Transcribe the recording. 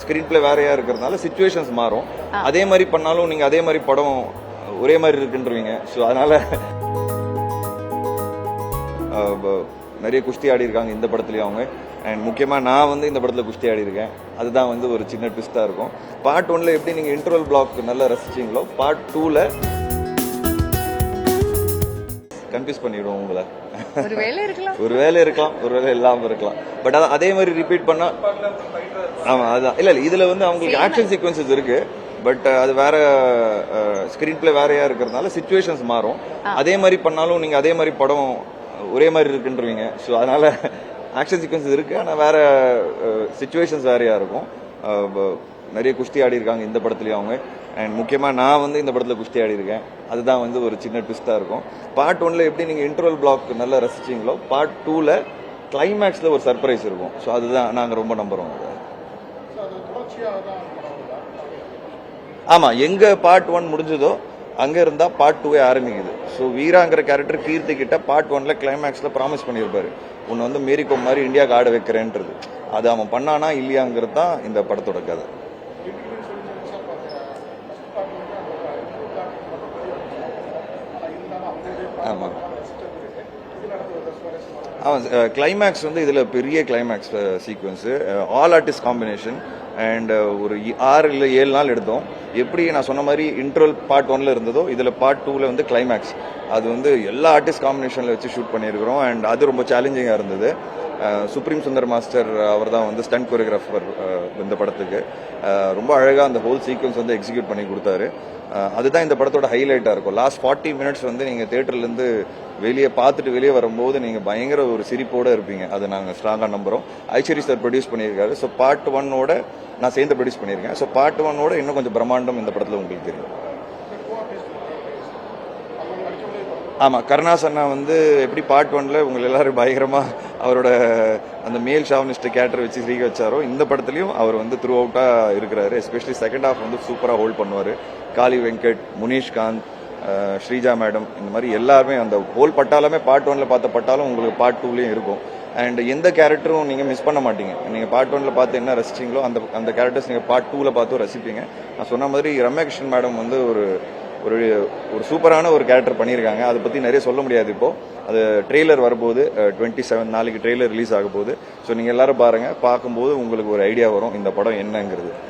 Screen play வேறையா இருக்கிறதுனால situations மாறும். அதே மாதிரி பண்ணாலும் நீங்க அதே மாதிரி படம் ஒரே மாதிரி இருக்குன்றீங்க. ஸோ அதனால நிறைய குஸ்தி ஆடி இருக்காங்க இந்த படத்துலயும் அவங்க. அண்ட் முக்கியமாக நான் வந்து இந்த படத்தில் குஸ்தி ஆடி இருக்கேன். அதுதான் வந்து ஒரு சின்ன ட்விஸ்டாக இருக்கும். பார்ட் 1ல எப்படி நீங்கள் இன்டர்வல் பிளாக் நல்லா ரசிச்சிங்களோ, பார்ட் 2ல கன்ஃபியூஸ் பண்ணிவிடுவோம் உங்களை. ஒரு வேலை இருக்கலாம், ஒரு வேலை இல்லாமல் இருக்கலாம். பட் அதான் அதே மாதிரி ரிப்பீட் பண்ணா, ஆமாம் அதுதான். இல்லை இதில் வந்து அவங்களுக்கு ஆக்ஷன் சீக்வன்சஸ் இருக்கு. பட் அது வேற ஸ்கிரீன் பிளே வேறையா இருக்கிறதுனால சிச்சுவேஷன்ஸ் மாறும். அதே மாதிரி பண்ணாலும் நீங்க அதே மாதிரி படம் ஒரே மாதிரி இருக்குன்றீங்க. ஸோ அதனால ஆக்ஷன் சீக்வன்ஸ் இருக்கு, ஆனால் வேற சிச்சுவேஷன்ஸ் வேறையா இருக்கும். நிறைய குஸ்தி ஆடி இருக்காங்க இந்த படத்துலயும் அவங்க. அண்ட் முக்கியமாக நான் வந்து இந்த படத்தில் குஸ்தி ஆடி இருக்கேன். அதுதான் வந்து ஒரு சின்ன ட்விஸ்டாக இருக்கும். பார்ட் 1ல எப்படி நீங்கள் இன்டர்வல் பிளாக் நல்லா ரசிச்சிங்களோ, பார்ட் 2ல கிளைமேக்ஸில் ஒரு சர்ப்ரைஸ் இருக்கும். ஸோ அதுதான் நாங்கள் ரொம்ப நம்புறோம். ஆமா, எங்க பார்ட் 1 முடிஞ்சதோ அங்க இருந்தா பார்ட் 2 ஆரம்பிக்குது. ஸோ வீராங்கிற கேரக்டர் கீர்த்தி கிட்ட பார்ட் 1ல கிளைமேக்ஸ்ல ப்ராமிஸ் பண்ணியிருப்பாரு, உன்னை வந்து மேரிகோம் மாதிரி இந்தியாவுக்கு ஆட வைக்கிறேன்றது. அது அவன் பண்ணானா இல்லையாங்கிறது தான் இந்த படத்தோட கதை. ஆமா, அவன் கிளைமேக்ஸ் வந்து இதுல பெரிய climax sequence, all artist combination. And ஒரு 6 இல்லை 7 நாள் எடுத்தோம். எப்படி நான் சொன்ன மாதிரி இன்ட்ரோல் பார்ட் 1ல இருந்ததோ இதில் பார்ட் 2ல வந்து கிளைமேக்ஸ். அது வந்து எல்லா ஆர்டிஸ்ட் காம்பினேஷனில் வச்சு ஷூட் பண்ணியிருக்கிறோம். அண்ட் அது ரொம்ப சேலஞ்சிங்காக இருந்தது. சுப்ரீம் சுந்தர் மாஸ்டர் அவர் தான் வந்து ஸ்டண்ட் கொரியோகிராஃபர் இந்த படத்துக்கு. ரொம்ப அழகாக அந்த ஹோல் சீக்வன்ஸ் வந்து எக்ஸிக்யூட் பண்ணி கொடுத்தாரு. அதுதான் இந்த படத்தோட ஹைலைட்டாக இருக்கும். லாஸ்ட் 40 மினிட்ஸ் வந்து நீங்கள் தேட்டர்லேருந்து வெளியே பார்த்துட்டு வெளியே வரும்போது நீங்கள் பயங்கர ஒரு சிரிப்போடு இருப்பீங்க. அதை நாங்கள் ஸ்ட்ராங்காக நம்புகிறோம். ஐஸ்வரி சார் ப்ரொடியூஸ் பண்ணியிருக்காரு. ஸோ பார்ட் 1ஓட நான் சேர்ந்து ப்ரொடியூஸ் பண்ணியிருக்கேன். ஸோ பார்ட் 1ஓட இன்னும் கொஞ்சம் பிரம்மாண்டம் இந்த படத்தில் உங்களுக்கு தெரியும். ஆமாம், கருணாஸ் அண்ணா வந்து எப்படி பார்ட் 1ல உங்களை எல்லாரும் பயங்கரமாக அவரோட அந்த மேல் ஷாவனிஸ்ட் கேரக்டர் வச்சு சிரிக்க வச்சாரோ, இந்த படத்துலையும் அவர் வந்து த்ரூ அவுட்டாக இருக்கிறாரு. எஸ்பெஷலி செகண்ட் ஹாஃப் வந்து சூப்பராக ஹோல்ட் பண்ணுவார். காளி வெங்கட், முனீஷ்காந்த், ஸ்ரீஜா மேடம், இந்த மாதிரி எல்லாருமே அந்த ஹோல் பட்டாலுமே பார்ட் 1ல பார்த்த பட்டாலும் உங்களுக்கு பார்ட் 2லயும் இருக்கும். அண்ட் எந்த கேரக்டரும் நீங்கள் மிஸ் பண்ண மாட்டீங்க. நீங்கள் பார்ட் 1ல பார்த்து என்ன ரசிச்சிங்களோ அந்த கேரக்டர்ஸ் நீங்கள் பார்ட் 2ல பார்த்தும் ரசிப்பீங்க. நான் சொன்ன மாதிரி ரம்யாகிருஷ்ணன் மேடம் வந்து ஒரு சூப்பரான ஒரு கேரக்டர் பண்ணியிருக்காங்க. அதை பற்றி நிறைய சொல்ல முடியாது. இப்போ அது ட்ரெய்லர் வரும்போது 27 நாளைக்கு ட்ரெய்லர் ரிலீஸ் ஆக போகுது. ஸோ நீங்கள் எல்லாரும் பாருங்கள். பார்க்கும்போது உங்களுக்கு ஒரு ஐடியா வரும் இந்த படம் என்னங்கிறது.